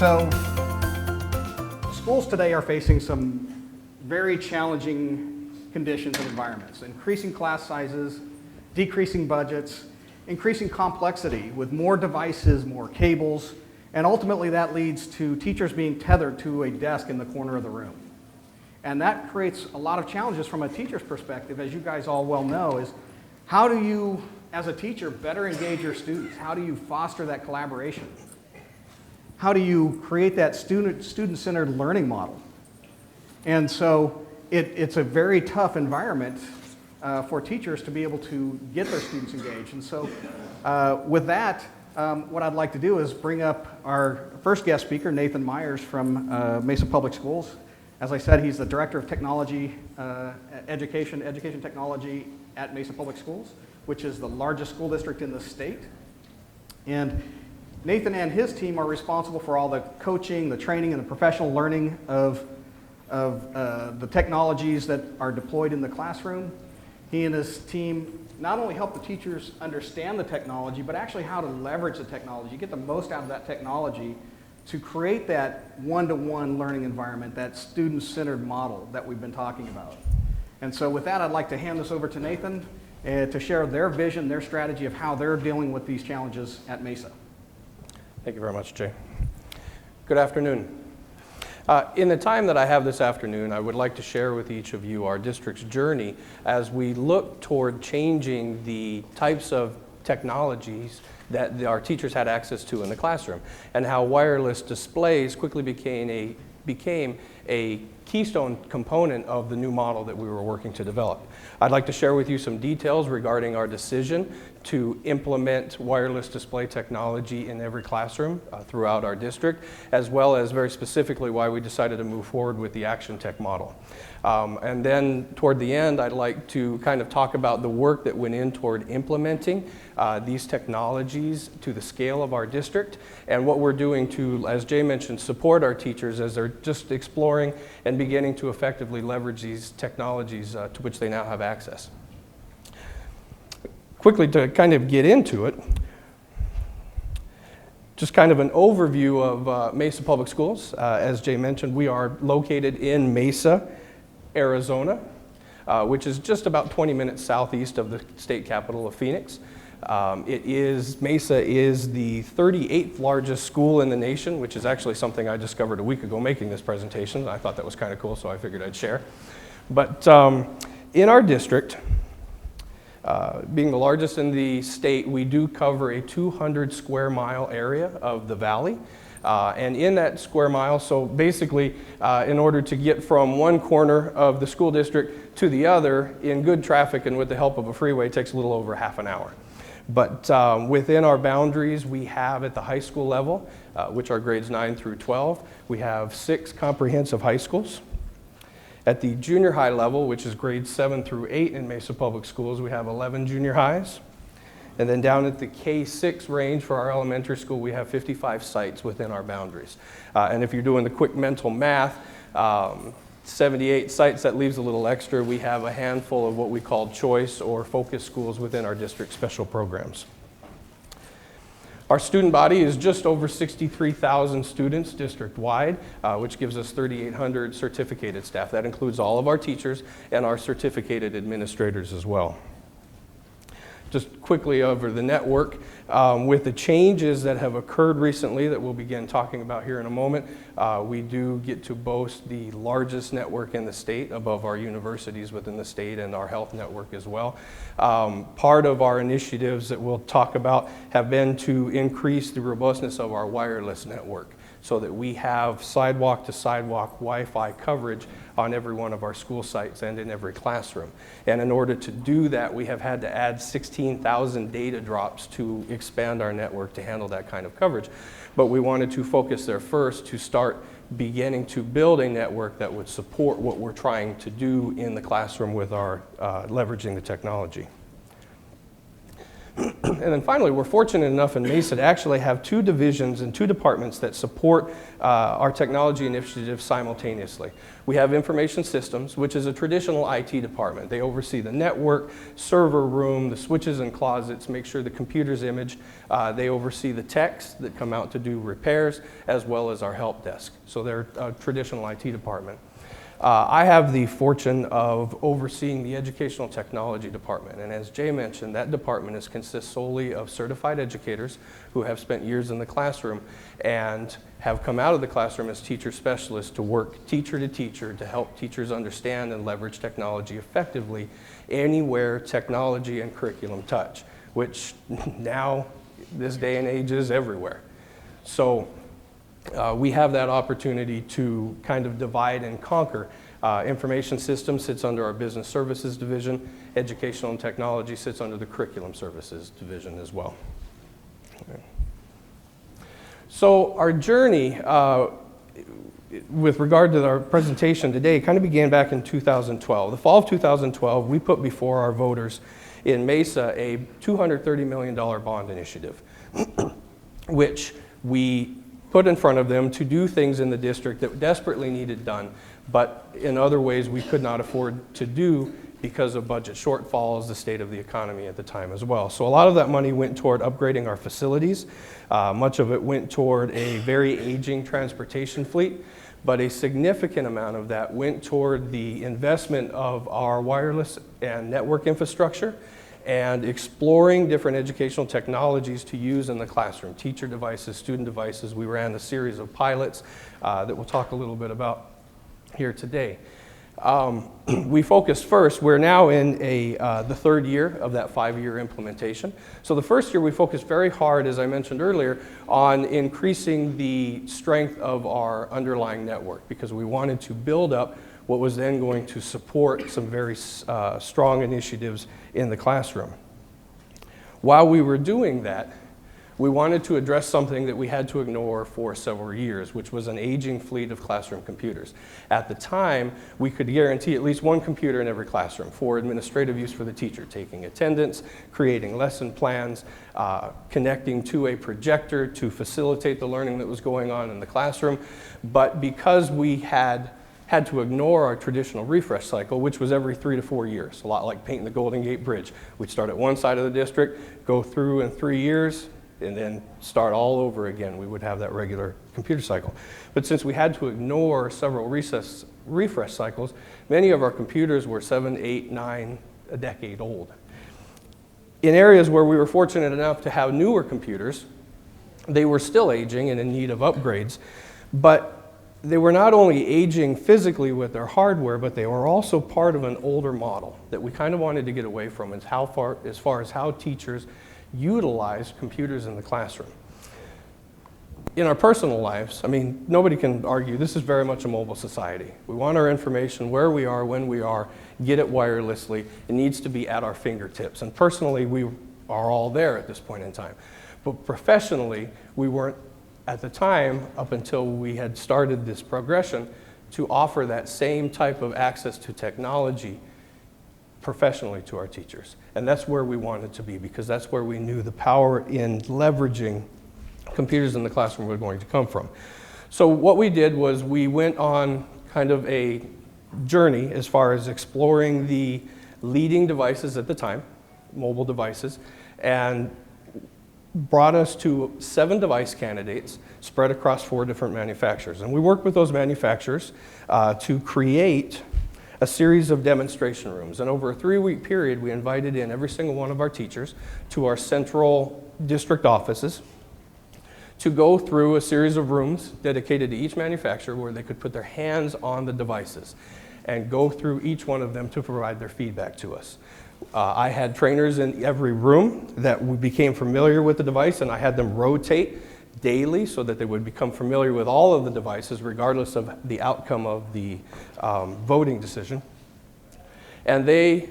So, schools today are facing some very challenging conditions and environments. Increasing class sizes, decreasing budgets, increasing complexity with more devices, more cables, and ultimately that leads to teachers being tethered to a desk in the corner of the room. And that creates a lot of challenges from a teacher's perspective, as you guys all well know, is how do you, as a teacher, better engage your students? How do you foster that collaboration? How do you create that student-centered learning model? And so it's a very tough environment for teachers to be able to get their students engaged. And so with that, what I'd like to do is bring up our first guest speaker, Nathan Myers from Mesa Public Schools. As I said, he's the Director of Technology, Education Technology at Mesa Public Schools, which is the largest school district in the state. And Nathan and his team are responsible for all the coaching, the training, and the professional learning of the technologies that are deployed in the classroom. He and his team not only help the teachers understand the technology, but actually how to leverage the technology, get the most out of that technology to create that one-to-one learning environment, that student-centered model that we've been talking about. And so with that, I'd like to hand this over to Nathan to share their vision, their strategy of how they're dealing with these challenges at Mesa. Thank you very much, Jay. Good afternoon. In the time that I have this afternoon, I would like to share with each of you our district's journey as we look toward changing the types of technologies that our teachers had access to in the classroom, and how wireless displays quickly became a keystone component of the new model that we were working to develop. I'd like to share with you some details regarding our decision to implement wireless display technology in every classroom throughout our district, as well as very specifically why we decided to move forward with the Action Tech model. And then toward the end, I'd like to kind of talk about the work that went in toward implementing these technologies to the scale of our district, and what we're doing to, as Jay mentioned, support our teachers as they're just exploring and beginning to effectively leverage these technologies to which they now have access. Quickly, to kind of get into it, just kind of an overview of Mesa Public Schools. As Jay mentioned, we are located in Mesa, Arizona, which is just about 20 minutes southeast of the state capital of Phoenix. Mesa is the 38th largest school in the nation, which is actually something I discovered a week ago making this presentation. I thought that was kind of cool, so I figured I'd share. But in our district, being the largest in the state, we do cover a 200 square mile area of the valley. And in that square mile, so basically in order to get from one corner of the school district to the other in good traffic and with the help of a freeway, it takes a little over half an hour. But within our boundaries, we have at the high school level, which are grades 9 through 12, we have 6 comprehensive high schools. At the junior high level, which is grades 7 through 8 in Mesa Public Schools, we have 11 junior highs. And then down at the K-6 range for our elementary school, we have 55 sites within our boundaries. And if you're doing the quick mental math, 78 sites, that leaves a little extra. We have a handful of what we call choice or focus schools within our district special programs. Our student body is just over 63,000 students district-wide, which gives us 3,800 certificated staff. That includes all of our teachers and our certificated administrators as well. Just quickly over the network, with the changes that have occurred recently that we'll begin talking about here in a moment, we do get to boast the largest network in the state above our universities within the state and our health network as well. Part of our initiatives that we'll talk about have been to increase the robustness of our wireless network so that we have sidewalk to sidewalk Wi-Fi coverage on every one of our school sites and in every classroom. And in order to do that, we have had to add 16,000 data drops to expand our network to handle that kind of coverage. But we wanted to focus there first to start beginning to build a network that would support what we're trying to do in the classroom with our leveraging the technology. then finally, we're fortunate enough in Mesa to actually have 2 divisions and 2 departments that support our technology initiatives simultaneously. We have information systems, which is a traditional IT department. They oversee the network, server room, the switches and closets, make sure the computers image. They oversee the techs that come out to do repairs, as well as our help desk. So they're a traditional IT department. I have the fortune of overseeing the educational technology department, and as Jay mentioned, that department consists solely of certified educators who have spent years in the classroom and have come out of the classroom as teacher specialists to work teacher to teacher to help teachers understand and leverage technology effectively anywhere technology and curriculum touch, which now, this day and age, is everywhere. So we have that opportunity to kind of divide and conquer. Information systems sits under our business services division. Educational and technology sits under the curriculum services division as well. Okay. So our journey with regard to our presentation today kind of began back in 2012. The fall of 2012, we put before our voters in Mesa a $230 million bond initiative, which we put in front of them to do things in the district that desperately needed done, but in other ways we could not afford to do because of budget shortfalls, the state of the economy at the time as well. So a lot of that money went toward upgrading our facilities. Much of it went toward a very aging transportation fleet, but a significant amount of that went toward the investment of our wireless and network infrastructure and exploring different educational technologies to use in the classroom, teacher devices, student devices. We ran a series of pilots that we'll talk a little bit about here today. We focused first, we're now in the 3rd year of that 5-year implementation. So the first year we focused very hard, as I mentioned earlier, on increasing the strength of our underlying network because we wanted to build up what was then going to support some very strong initiatives in the classroom. While we were doing that, we wanted to address something that we had to ignore for several years, which was an aging fleet of classroom computers. At the time, we could guarantee at least 1 computer in every classroom for administrative use for the teacher, taking attendance, creating lesson plans, connecting to a projector to facilitate the learning that was going on in the classroom. But because we had to ignore our traditional refresh cycle, which was every 3 to 4 years, a lot like painting the Golden Gate Bridge. We'd start at one side of the district, go through in 3 years, and then start all over again. We would have that regular computer cycle. But since we had to ignore several refresh cycles, many of our computers were 7, 8, 9, a decade old. In areas where we were fortunate enough to have newer computers, they were still aging and in need of upgrades, but they were not only aging physically with their hardware, but they were also part of an older model that we kind of wanted to get away from as far as how teachers utilize computers in the classroom. In our personal lives, I mean, nobody can argue this is very much a mobile society. We want our information where we are, when we are, get it wirelessly. It needs to be at our fingertips. And personally, we are all there at this point in time. But professionally, we weren't at the time, up until we had started this progression, to offer that same type of access to technology professionally to our teachers. And that's where we wanted to be, because that's where we knew the power in leveraging computers in the classroom were going to come from. So what we did was we went on kind of a journey as far as exploring the leading devices at the time, mobile devices, and brought us to 7 device candidates spread across 4 different manufacturers. And we worked with those manufacturers to create a series of demonstration rooms. And over a 3-week period, we invited in every single one of our teachers to our central district offices to go through a series of rooms dedicated to each manufacturer where they could put their hands on the devices and go through each one of them to provide their feedback to us. I had trainers in every room that became familiar with the device, and I had them rotate daily so that they would become familiar with all of the devices regardless of the outcome of the voting decision. And they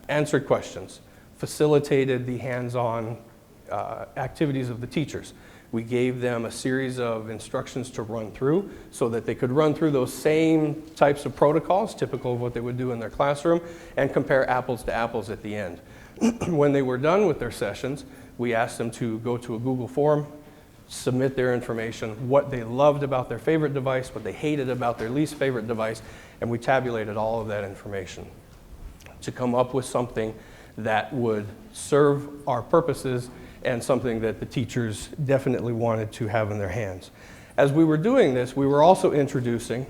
answered questions, facilitated the hands-on activities of the teachers. We gave them a series of instructions to run through so that they could run through those same types of protocols, typical of what they would do in their classroom, and compare apples to apples at the end. When they were done with their sessions, We asked them to go to a Google form, submit their information, what they loved about their favorite device, what they hated about their least favorite device, and we tabulated all of that information to come up with something that would serve our purposes and something that the teachers definitely wanted to have in their hands. As we were doing this, we were also introducing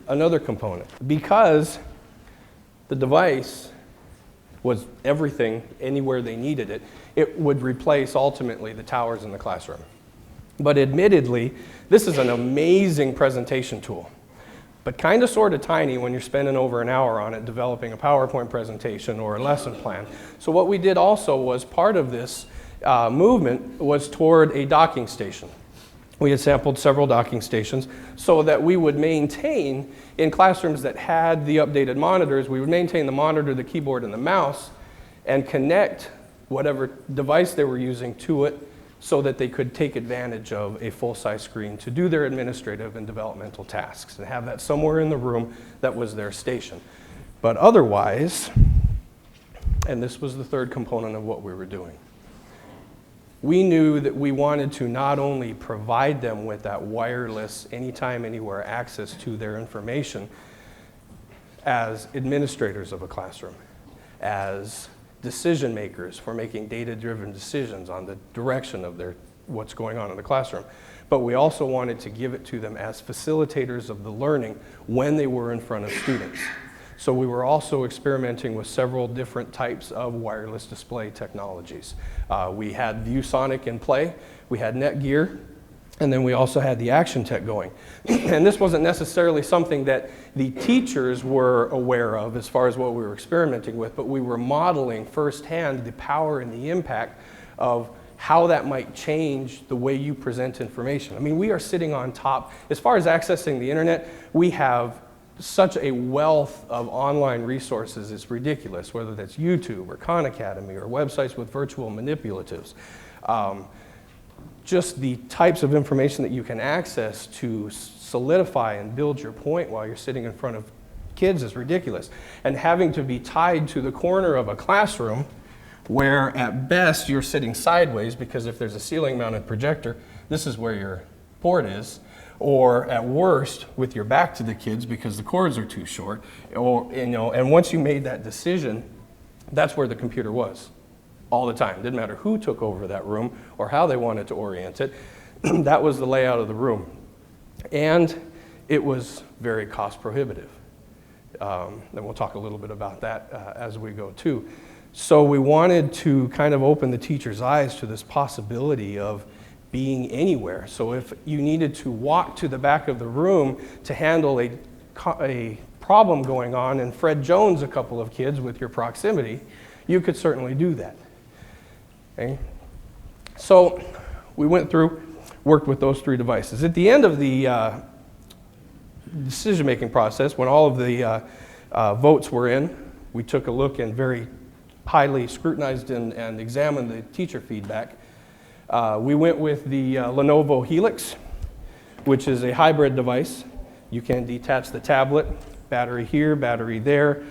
another component. Because the device was everything anywhere they needed it, it would replace ultimately the towers in the classroom. But admittedly, this is an amazing presentation tool, but kind of sort of tiny when you're spending over an hour on it developing a PowerPoint presentation or a lesson plan. So what we did also was part of this movement was toward a docking station. We had sampled several docking stations so that we would maintain, in classrooms that had the updated monitors, we would maintain the monitor, the keyboard, and the mouse, and connect whatever device they were using to it so that they could take advantage of a full-size screen to do their administrative and developmental tasks and have that somewhere in the room that was their station. But otherwise, and this was the third component of what we were doing, we knew that we wanted to not only provide them with that wireless, anytime, anywhere access to their information as administrators of a classroom, as decision makers for making data-driven decisions on the direction of what's going on in the classroom, but we also wanted to give it to them as facilitators of the learning when they were in front of students. So we were also experimenting with several different types of wireless display technologies. We had ViewSonic in play, we had Netgear, and then we also had the Action Tech going. And this wasn't necessarily something that the teachers were aware of as far as what we were experimenting with, but we were modeling firsthand the power and the impact of how that might change the way you present information. I mean, we are sitting on top, as far as accessing the internet, we have such a wealth of online resources, it's ridiculous, whether that's YouTube or Khan Academy or websites with virtual manipulatives. Just the types of information that you can access to solidify and build your point while you're sitting in front of kids is ridiculous. And having to be tied to the corner of a classroom where at best you're sitting sideways because if there's a ceiling mounted projector, this is where your board is, or at worst with your back to the kids because the cords are too short, or, and once you made that decision, that's where the computer was all the time. Didn't matter who took over that room or how they wanted to orient it. That was the layout of the room. And it was very cost prohibitive. And we'll talk a little bit about that as we go too. So we wanted to kind of open the teacher's eyes to this possibility of being anywhere. So if you needed to walk to the back of the room to handle a problem going on and Fred Jones a couple of kids with your proximity, you could certainly do that. Okay? So we went through, worked with those three devices. At the end of the decision-making process, when all of the votes were in, we took a look and very highly scrutinized and examined the teacher feedback. We went with the Lenovo Helix, which is a hybrid device. You can detach the tablet, battery here, battery there.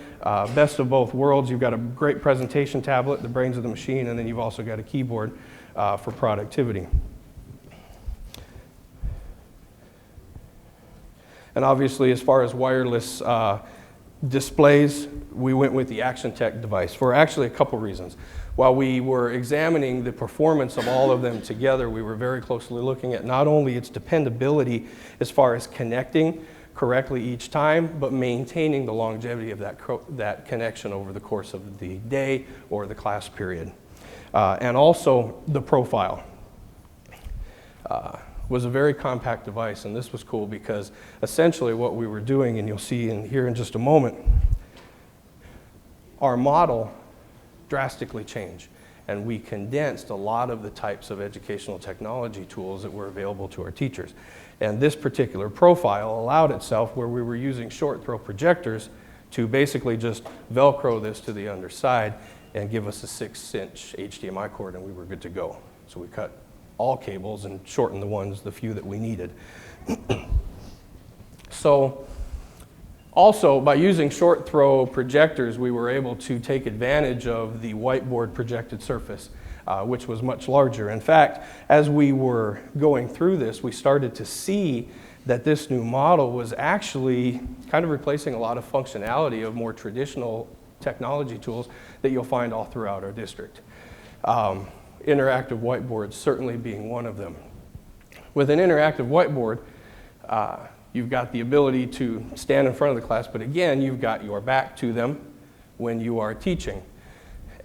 Best of both worlds. You've got a great presentation tablet, the brains of the machine, and then you've also got a keyboard for productivity. And obviously, as far as wireless displays, we went with the Action Tech device for actually a couple reasons. While we were examining the performance of all of them together, we were very closely looking at not only its dependability as far as connecting correctly each time, but maintaining the longevity of that connection over the course of the day or the class period. And also the profile. Was a very compact device, and this was cool because essentially what we were doing, and you'll see here in just a moment, our model drastically changed, and we condensed a lot of the types of educational technology tools that were available to our teachers. And this particular profile allowed itself where we were using short throw projectors to basically just Velcro this to the underside and give us a 6-inch HDMI cord, and we were good to go. So we cut all cables and shortened the few that we needed. So also, by using short throw projectors, we were able to take advantage of the whiteboard projected surface. which was much larger. In fact, as we were going through this, we started to see that this new model was actually kind of replacing a lot of functionality of more traditional technology tools that you'll find all throughout our district. Interactive whiteboards certainly being one of them. With an interactive whiteboard, you've got the ability to stand in front of the class, but again, you've got your back to them when you are teaching.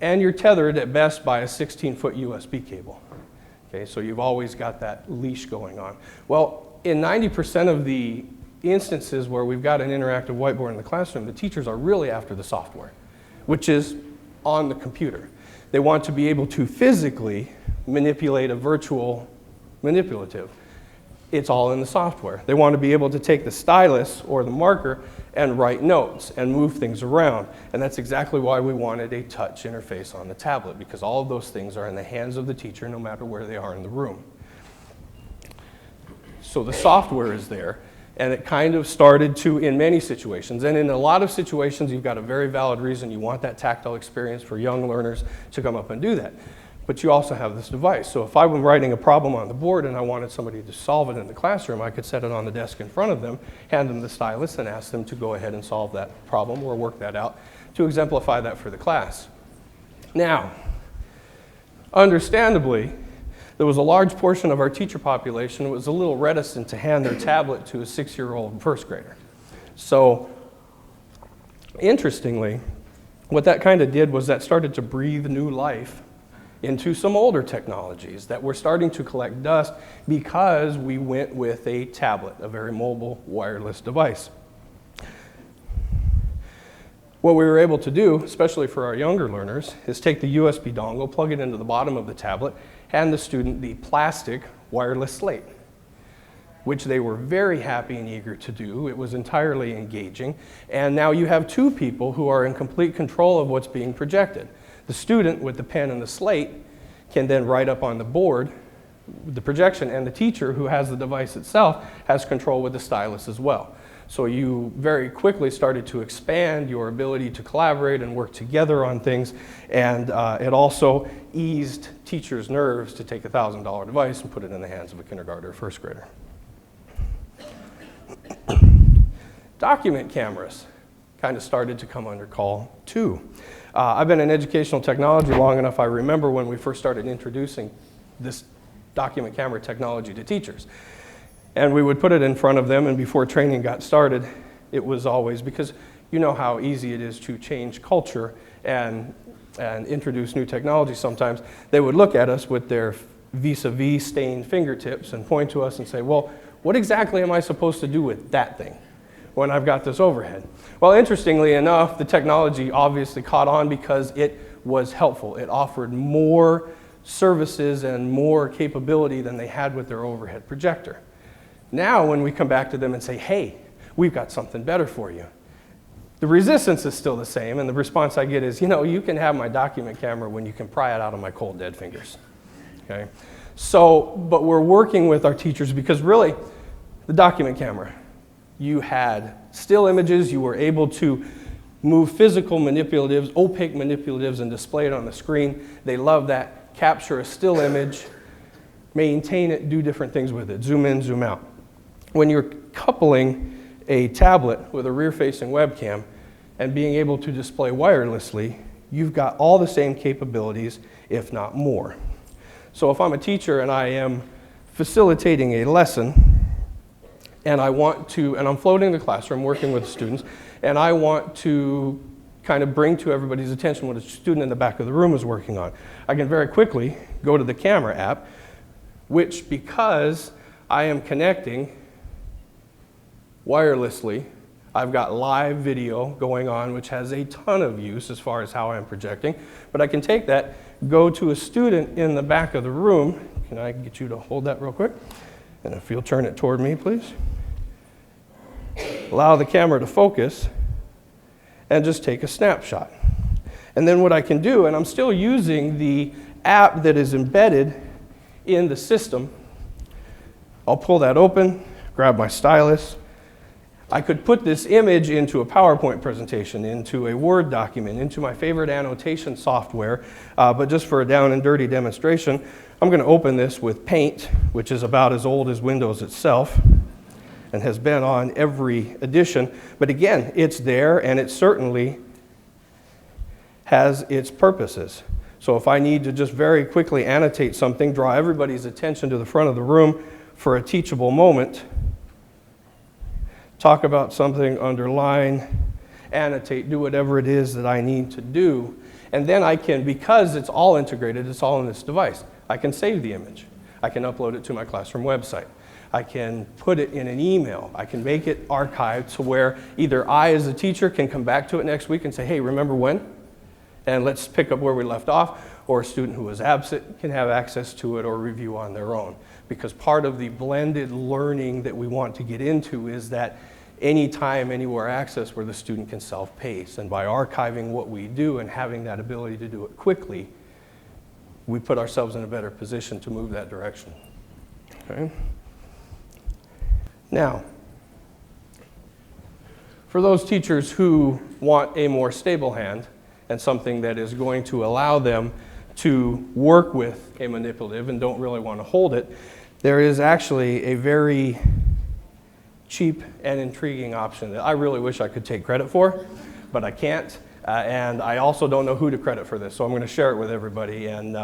And you're tethered at best by a 16-foot USB cable. Okay, so you've always got that leash going on. Well, in 90% of the instances where we've got an interactive whiteboard in the classroom, the teachers are really after the software, which is on the computer. They want to be able to physically manipulate a virtual manipulative. It's all in the software. They want to be able to take the stylus or the marker and write notes and move things around. And that's exactly why we wanted a touch interface on the tablet, because all of those things are in the hands of the teacher no matter where they are in the room. So the software is there, and it kind of started to, in many situations, and in a lot of situations, you've got a very valid reason you want that tactile experience for young learners to come up and do that. But you also have this device. So if I was writing a problem on the board and I wanted somebody to solve it in the classroom, I could set it on the desk in front of them, hand them the stylus, and ask them to go ahead and solve that problem or work that out to exemplify that for the class. Now, understandably, there was a large portion of our teacher population that was a little reticent to hand their tablet to a 6-year-old first grader. So, interestingly, what that kind of did was that started to breathe new life into some older technologies that were starting to collect dust because we went with a tablet, a very mobile wireless device. What we were able to do, especially for our younger learners, is take the USB dongle, plug it into the bottom of the tablet, hand the student the plastic wireless slate, which they were very happy and eager to do. It was entirely engaging. And now you have two people who are in complete control of what's being projected. The student with the pen and the slate can then write up on the board the projection, and the teacher who has the device itself has control with the stylus as well. So you very quickly started to expand your ability to collaborate and work together on things, and it also eased teachers' nerves to take a $1,000 device and put it in the hands of a kindergartner or first grader. Document cameras kind of started to come under call too. I've been in educational technology long enough. I remember when we first started introducing this document camera technology to teachers. And we would put it in front of them, and before training got started, it was always, because you know how easy it is to change culture and introduce new technology sometimes, they would look at us with their vis-a-vis stained fingertips and point to us and say, well, what exactly am I supposed to do with that thing when I've got this overhead? Well, interestingly enough, the technology obviously caught on because it was helpful. It offered more services and more capability than they had with their overhead projector. Now, when we come back to them and say, hey, we've got something better for you, the resistance is still the same, and the response I get is, you know, you can have my document camera when you can pry it out of my cold, dead fingers. Okay? So, but we're working with our teachers because really, the document camera, you had still images, you were able to move physical manipulatives, opaque manipulatives, and display it on the screen. They love that. Capture a still image, maintain it, do different things with it, zoom in, zoom out. When you're coupling a tablet with a rear-facing webcam and being able to display wirelessly, you've got all the same capabilities, if not more. So if I'm a teacher and I am facilitating a lesson, and I'm floating the classroom, working with the students, and I want to kind of bring to everybody's attention what a student in the back of the room is working on, I can very quickly go to the camera app, which, because I am connecting wirelessly, I've got live video going on, which has a ton of use as far as how I'm projecting. But I can take that, go to a student in the back of the room. Can I get you to hold that real quick? And if you'll turn it toward me, please. Allow the camera to focus and just take a snapshot. And then what I can do, and I'm still using the app that is embedded in the system, I'll pull that open, grab my stylus, I could put this image into a PowerPoint presentation, into a Word document, into my favorite annotation software, but just for a down and dirty demonstration, I'm going to open this with Paint, which is about as old as Windows itself and has been on every edition. But again, it's there, and it certainly has its purposes. So if I need to just very quickly annotate something, draw everybody's attention to the front of the room for a teachable moment, talk about something, underline, annotate, do whatever it is that I need to do. And then I can, because it's all integrated, it's all in this device, I can save the image. I can upload it to my classroom website. I can put it in an email. I can make it archived to where either I as a teacher can come back to it next week and say, hey, remember when? And let's pick up where we left off, or a student who was absent can have access to it or review on their own. Because part of the blended learning that we want to get into is that anytime, anywhere access where the student can self-pace. And by archiving what we do and having that ability to do it quickly, we put ourselves in a better position to move that direction. Okay? Now, for those teachers who want a more stable hand and something that is going to allow them to work with a manipulative and don't really want to hold it, there is actually a very cheap and intriguing option that I really wish I could take credit for, but I can't. And I also don't know who to credit for this, so I'm going to share it with everybody. And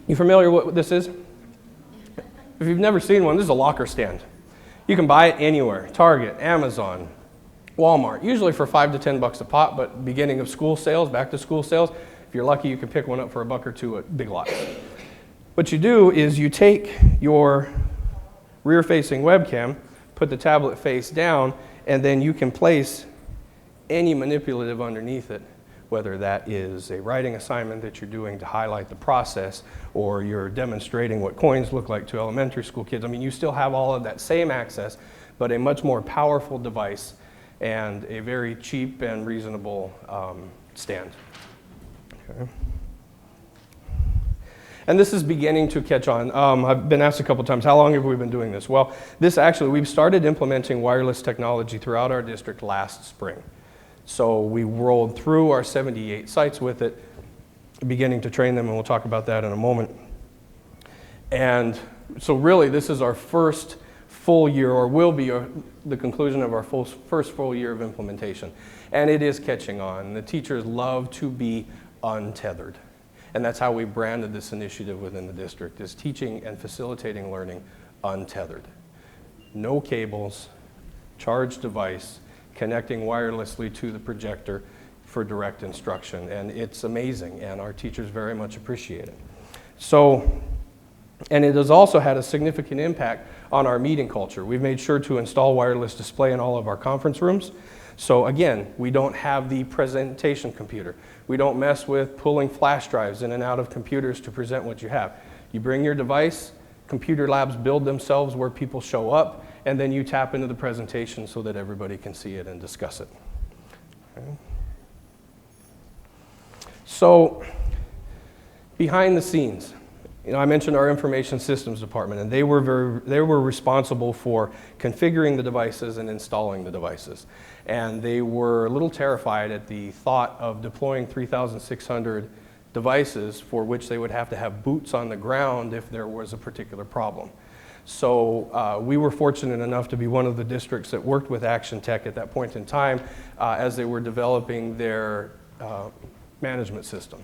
you familiar with what this is? If you've never seen one, this is a locker stand. You can buy it anywhere, Target, Amazon, Walmart, usually for $5 to $10 a pop, but beginning of school sales, back to school sales, if you're lucky, you can pick one up for $1 or $2 at Big Lots. What you do is you take your rear-facing webcam, put the tablet face down, and then you can place any manipulative underneath it, whether that is a writing assignment that you're doing to highlight the process, or you're demonstrating what coins look like to elementary school kids. I mean, you still have all of that same access, but a much more powerful device and a very cheap and reasonable stand. Okay. And this is beginning to catch on. I've been asked a couple times, how long have we been doing this? Well, we've started implementing wireless technology throughout our district last spring. So we rolled through our 78 sites with it, beginning to train them, and we'll talk about that in a moment. And so really, this is our first full year, or will be the conclusion of our first full year of implementation. And it is catching on. The teachers love to be untethered. And that's how we branded this initiative within the district, is teaching and facilitating learning untethered. No cables, charged device, connecting wirelessly to the projector for direct instruction. And it's amazing, and our teachers very much appreciate it. So, and it has also had a significant impact on our meeting culture. We've made sure to install wireless display in all of our conference rooms. So again, we don't have the presentation computer. We don't mess with pulling flash drives in and out of computers to present what you have. You bring your device, computer labs build themselves where people show up, and then you tap into the presentation so that everybody can see it and discuss it. Okay. So, behind the scenes, I mentioned our information systems department, and they were responsible for configuring the devices and installing the devices. And they were a little terrified at the thought of deploying 3,600 devices for which they would have to have boots on the ground if there was a particular problem. So we were fortunate enough to be one of the districts that worked with Action Tech at that point in time as they were developing their management system.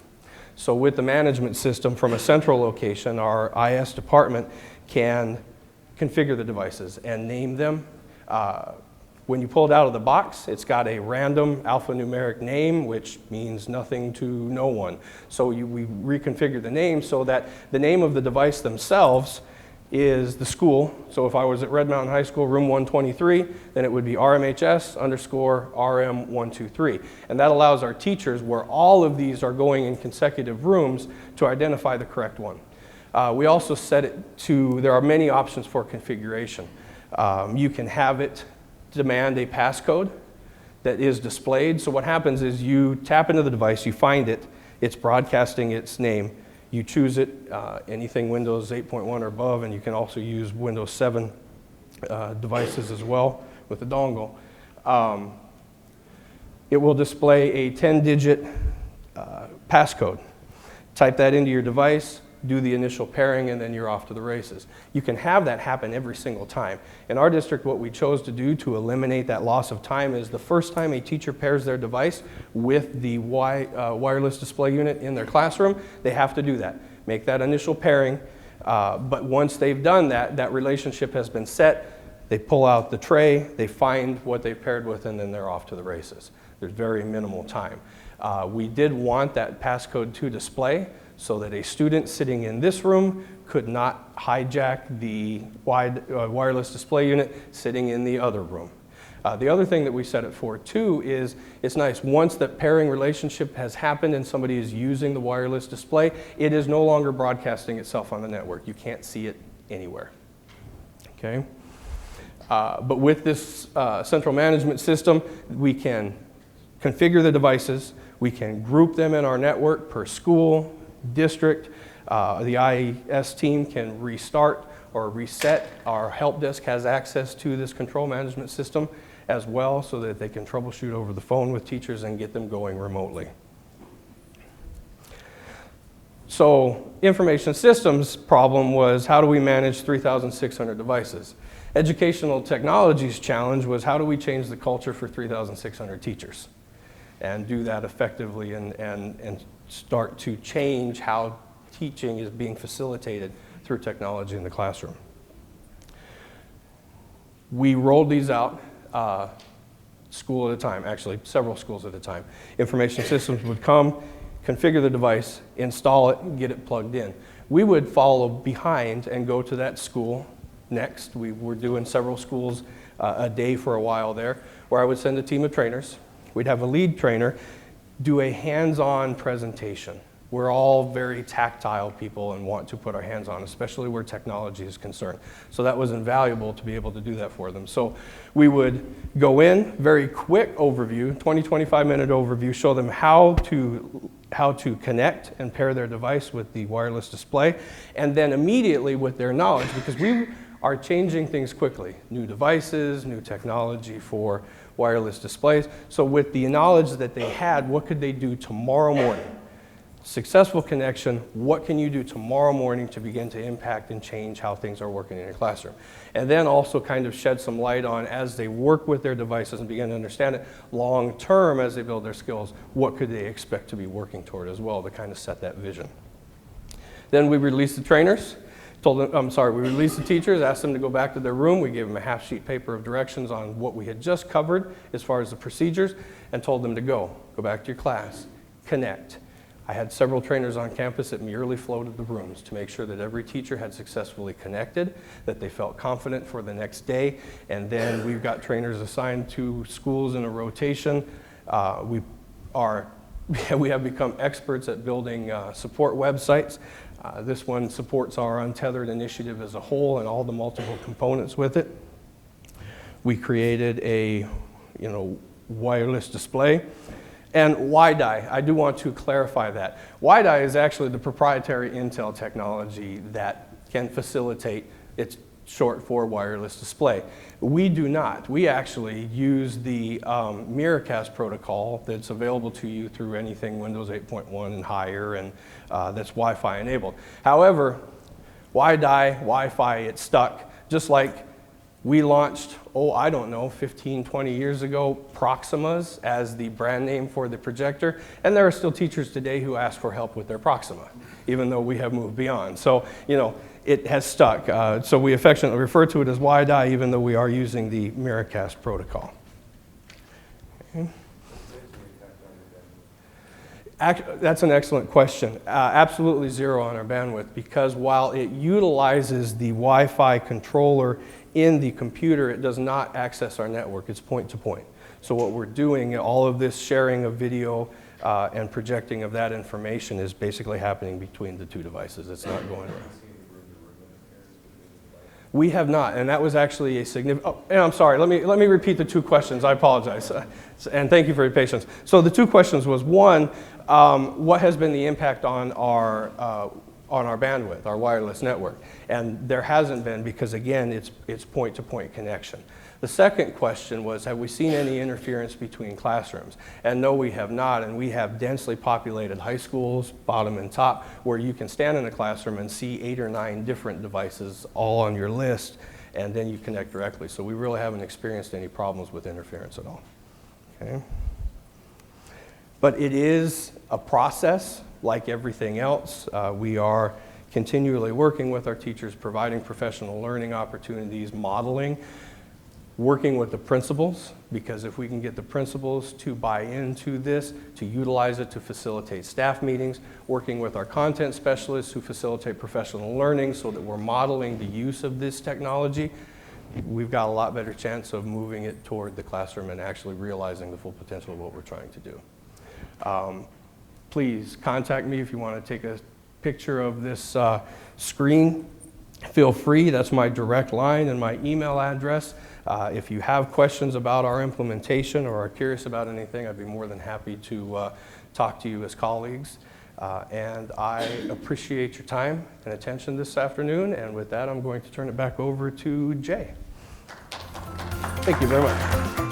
So with the management system from a central location, our IS department can configure the devices and name them. When you pull it out of the box, it's got a random alphanumeric name, which means nothing to no one. So we reconfigure the name so that the name of the device themselves is the school. So if I was at Red Mountain High School, room 123, then it would be RMHS_RM123. And that allows our teachers, where all of these are going in consecutive rooms, to identify the correct one. We also set it to, there are many options for configuration. You can have it demand a passcode that is displayed. So what happens is you tap into the device, you find it, it's broadcasting its name. You choose it, anything Windows 8.1 or above, and you can also use Windows 7 devices as well with the dongle. It will display a 10-digit passcode. Type that into your device, do the initial pairing, and then you're off to the races. You can have that happen every single time. In our district, what we chose to do to eliminate that loss of time is the first time a teacher pairs their device with the wireless display unit in their classroom, they have to do that. Make that initial pairing, but once they've done that, that relationship has been set. They pull out the tray, they find what they've paired with, and then they're off to the races. There's very minimal time. We did want that passcode to display so that a student sitting in this room could not hijack the wireless display unit sitting in the other room. The other thing that we set it for too is it's nice, once that pairing relationship has happened and somebody is using the wireless display, it is no longer broadcasting itself on the network. You can't see it anywhere, okay? But with this central management system, we can configure the devices, we can group them in our network per school, district. The IES team can restart or reset. Our help desk has access to this control management system as well so that they can troubleshoot over the phone with teachers and get them going remotely. So information systems problem was, how do we manage 3,600 devices? Educational technologies challenge was, how do we change the culture for 3,600 teachers and do that effectively and start to change how teaching is being facilitated through technology in the classroom. We rolled these out school at a time, actually several schools at a time. Information systems would come, configure the device, install it, and get it plugged in. We would follow behind and go to that school next. We were doing several schools a day for a while there, where I would send a team of trainers. We'd have a lead trainer do a hands-on presentation. We're all very tactile people and want to put our hands on, especially where technology is concerned. So that was invaluable to be able to do that for them. So we would go in, very quick overview, 20, 25-minute overview, show them how to connect and pair their device with the wireless display, and then immediately with their knowledge, because we are changing things quickly, new devices, new technology for wireless displays. So with the knowledge that they had, what could they do tomorrow morning? Successful connection, what can you do tomorrow morning to begin to impact and change how things are working in your classroom? And then also kind of shed some light on, as they work with their devices and begin to understand it long term as they build their skills, what could they expect to be working toward as well to kind of set that vision. Then we released the trainers. We released the teachers, asked them to go back to their room. We gave them a half-sheet paper of directions on what we had just covered as far as the procedures, and told them to go back to your class, connect. I had several trainers on campus that merely floated the rooms to make sure that every teacher had successfully connected, that they felt confident for the next day, and then we've got trainers assigned to schools in a rotation. We have become experts at building support websites. This one supports our Untethered initiative as a whole and all the multiple components with it. We created a wireless display. And WiDi, I do want to clarify that. WiDi is actually the proprietary Intel technology that can facilitate, it's short for wireless display. We do not. We actually use the Miracast protocol that's available to you through anything Windows 8.1 and higher, and that's Wi-Fi enabled. However, WiDi, Wi-Fi, it's stuck, just like we launched, 15, 20 years ago, Proximas as the brand name for the projector, and there are still teachers today who ask for help with their Proxima, even though we have moved beyond. So, it has stuck. So we affectionately refer to it as WiDi, even though we are using the Miracast protocol. Okay. That's an excellent question. Absolutely zero on our bandwidth, because while it utilizes the Wi-Fi controller in the computer, it does not access our network. It's point to point. So what we're doing, all of this sharing of video and projecting of that information is basically happening between the two devices. It's not going around. We have not, and that was actually a significant, and I'm sorry, let me repeat the two questions. I apologize, and thank you for your patience. So the two questions was, one, what has been the impact on our on our bandwidth, our wireless network. And there hasn't been because, again, it's point-to-point connection. The second question was, have we seen any interference between classrooms? And no, we have not, and we have densely populated high schools, bottom and top, where you can stand in a classroom and see 8 or 9 different devices all on your list, and then you connect directly. So we really haven't experienced any problems with interference at all. Okay? But it is a process like everything else. We are continually working with our teachers, providing professional learning opportunities, modeling, working with the principals, because if we can get the principals to buy into this, to utilize it to facilitate staff meetings, working with our content specialists who facilitate professional learning so that we're modeling the use of this technology, we've got a lot better chance of moving it toward the classroom and actually realizing the full potential of what we're trying to do. Please contact me if you want to take a picture of this screen. Feel free, that's my direct line and my email address. If you have questions about our implementation or are curious about anything, I'd be more than happy to talk to you as colleagues. And I appreciate your time and attention this afternoon. And with that, I'm going to turn it back over to Jay. Thank you very much.